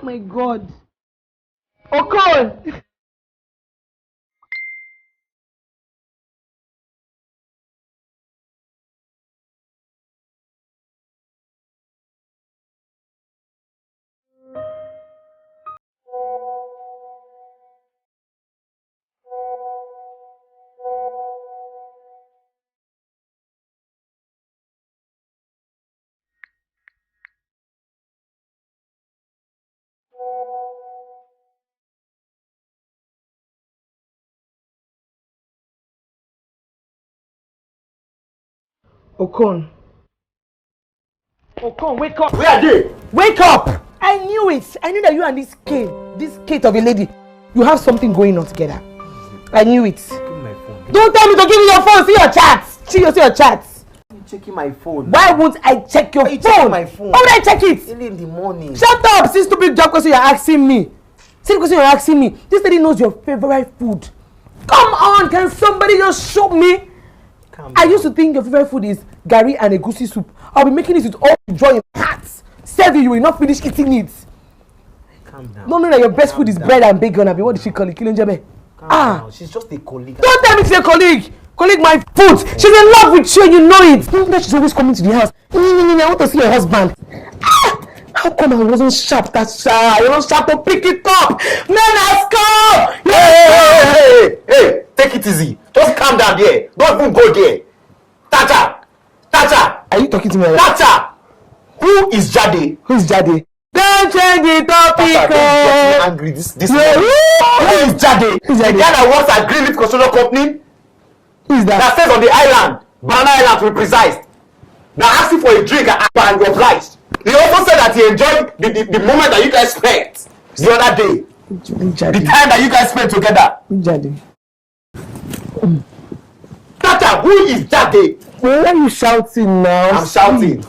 Oh my God. Okon! Okon. Okon, wake up! Where are they? Wake up! I knew it! I knew that you and this kid of a lady, you have something going on together. I knew it. Checking my phone. Don't tell me to give me your phone. See your chats. See your chats. I'm checking my phone. Why won't I check your phone? Checking my phone. Why would I check it? Early in the morning. Shut up! See stupid job question you're asking me. See the question you're asking me. This lady knows your favorite food. Come on, can somebody just show me? I used to think your favorite food is gari and egusi soup. I'll be making this with all the joy in my heart. Serve you will not finish eating it. Calm down. No, that your best food is bread and bacon. What did she call it? Kilonjebe. Down. She's just a colleague. Don't tell me she's a colleague. Colleague my food. She's in love with you and you know it. Don't know she's always coming to the house. I want to see your husband. How come I wasn't sharp that sharp? I wasn't sharp to pick it up. Men has come. Hey, take it easy. Just calm down there. Don't even go there. Tata. Are you talking to me? Tata. Who is Jade? Who is Jade? Don't change the topic. Tata, don't get me angry. This Who is Jade? Who's Jade? The guy that works at Greenleaf Construction Company. Who is that? That stays on the island. Banana Island to be precise. Now asking for a drink and you obliged. He also said that he enjoyed the moment that you guys spent the other day. The time that you guys spent together. Jade. Tata, who is Jade? Why are you shouting now? I'm shouting.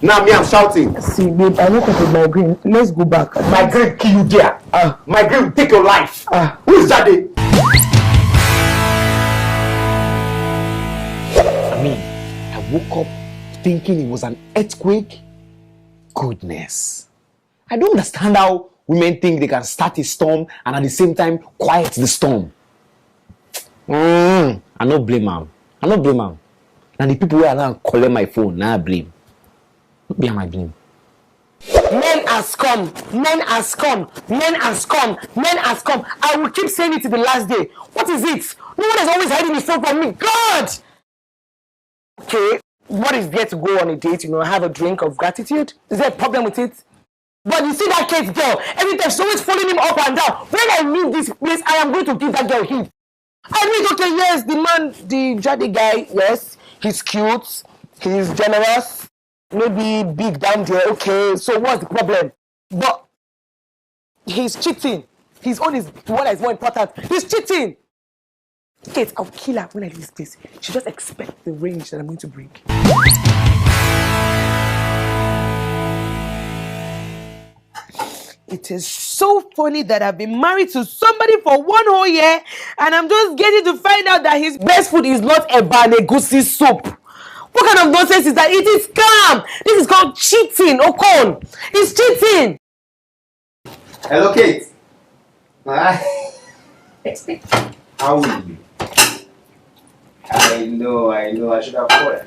Now me, I'm shouting. See, babe, I know that with migraine. Let's go back. Migraine kill you there. Migraine will take your life. Who is Jade? I woke up thinking it was an earthquake. Goodness. I don't understand how women think they can start a storm and at the same time quiet the storm. I no blame am. And the people who are now calling my phone, now I blame. Not be my blame. Men has come. I will keep saying it to the last day. What is it? No one is always hiding his phone from me. God! Okay, what is there to go on a date? Have a drink of gratitude? Is there a problem with it? But you see that Kate girl, every time she's always following him up and down. When I leave this place, I am going to give that girl hit. I mean, okay, yes, the man, the Jade guy, yes, he's cute, he's generous, maybe big down there, okay, so what's the problem? But he's cheating. His own is the one that is more important. He's cheating. Kate, I'll kill her when I leave this place. She just expects the range that I'm going to bring. It is so funny that I've been married to somebody for 1 whole year and I'm just getting to find out that his best food is not a egusi soup. What kind of nonsense is that? It is scam. This is called cheating, Okon. It's cheating. Hello, Kate. How are you? I know. I should have called.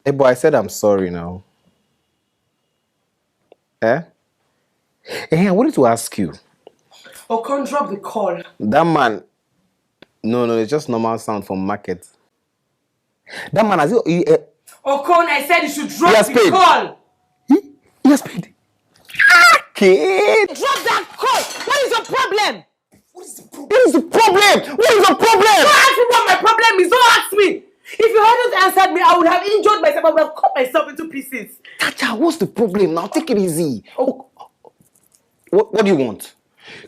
Hey, boy, I said I'm sorry now. Eh? Hey, I wanted to ask you. Okon, drop the call. That man. No, it's just normal sound from market. That man has it. Okon, I said you should drop the call. He has paid. Kate. Drop that call. What is your problem? What is the problem? Don't ask me what my problem is. Don't ask me. If you hadn't answered me, I would have injured myself. I would have cut myself into pieces. Tata, what's the problem? Now take it easy. Oh. What do you want?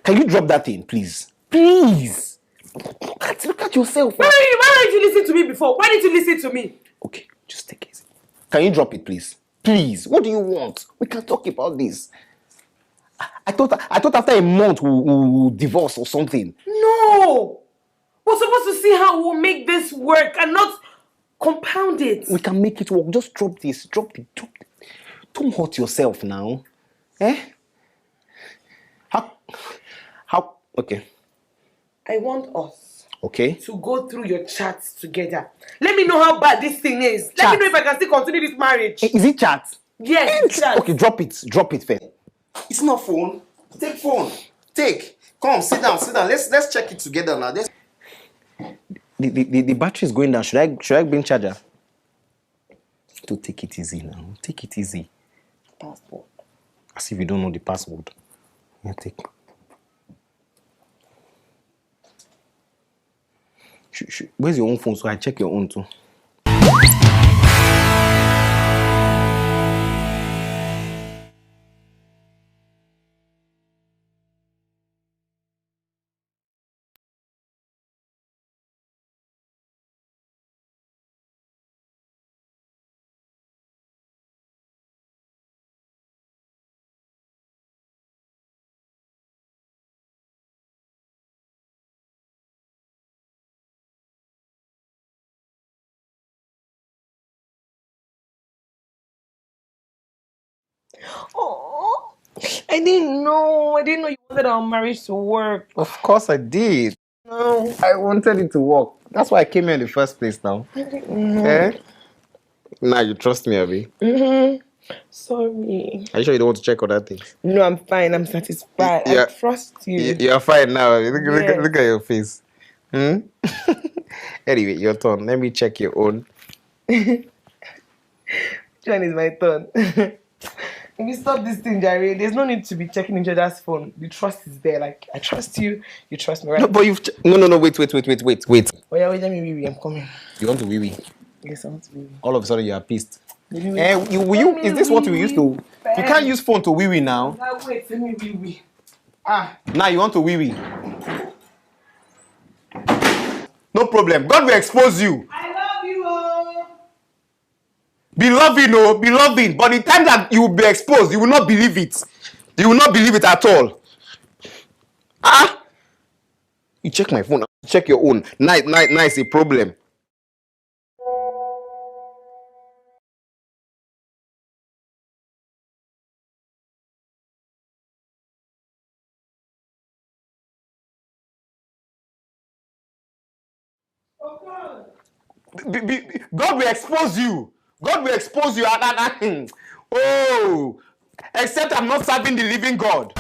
Can you drop that thing, please? Please. Look at yourself. Why didn't you listen to me before? Why didn't you listen to me? Okay, just take it easy. Can you drop it, please? Please. What do you want? We can talk about this. I thought after a month we'll divorce or something. No. We're supposed to see how we'll make this work and not compound it. We can make it work. Just drop this. Drop it. Don't hurt yourself now. Eh? How? Okay. I want us Okay. to go through your chats together. Let me know how bad this thing is. Let me know if I can still continue this marriage. Is it chat? Yes, chat. Okay, drop it. Drop it first. It's not phone. Take phone. Take. Come, sit down. Let's check it together now. The battery is going down. Should I bring charger? To take it easy now. Take it easy. Passport. As if you don't know the password. Yeah, take. Where's your own phone so I check your own too? Oh, I didn't know. I didn't know you wanted our marriage to work. Of course I did. No. I wanted it to work. That's why I came here in the first place now. I didn't know. Eh? Now you trust me, Abby? Sorry. Are you sure you don't want to check other things? No, I'm fine. I'm satisfied. Yeah. I trust you. You're fine now. Look Yes. at your face. Anyway, your turn. Let me check your own. Which one is my turn? If you stop this thing, Jerry, there's no need to be checking each other's phone. The trust is there. Like, I trust you. You trust me, right? No, but you've... No. Wait. Oh, yeah, wait, let me wee. I'm coming. You want to wee? Yes, I want to wee. All of a sudden, you are pissed. Maybe Is this what you used to... You can't use phone to wee now. Now, wait, let me wee. Now you want to wee. No problem. God will expose you. I love you, oh. Be loving. But the time that you will be exposed, you will not believe it. You will not believe it at all. You check my phone. Check your own. Nice, a problem. God will expose you. Oh, except I'm not serving the living God.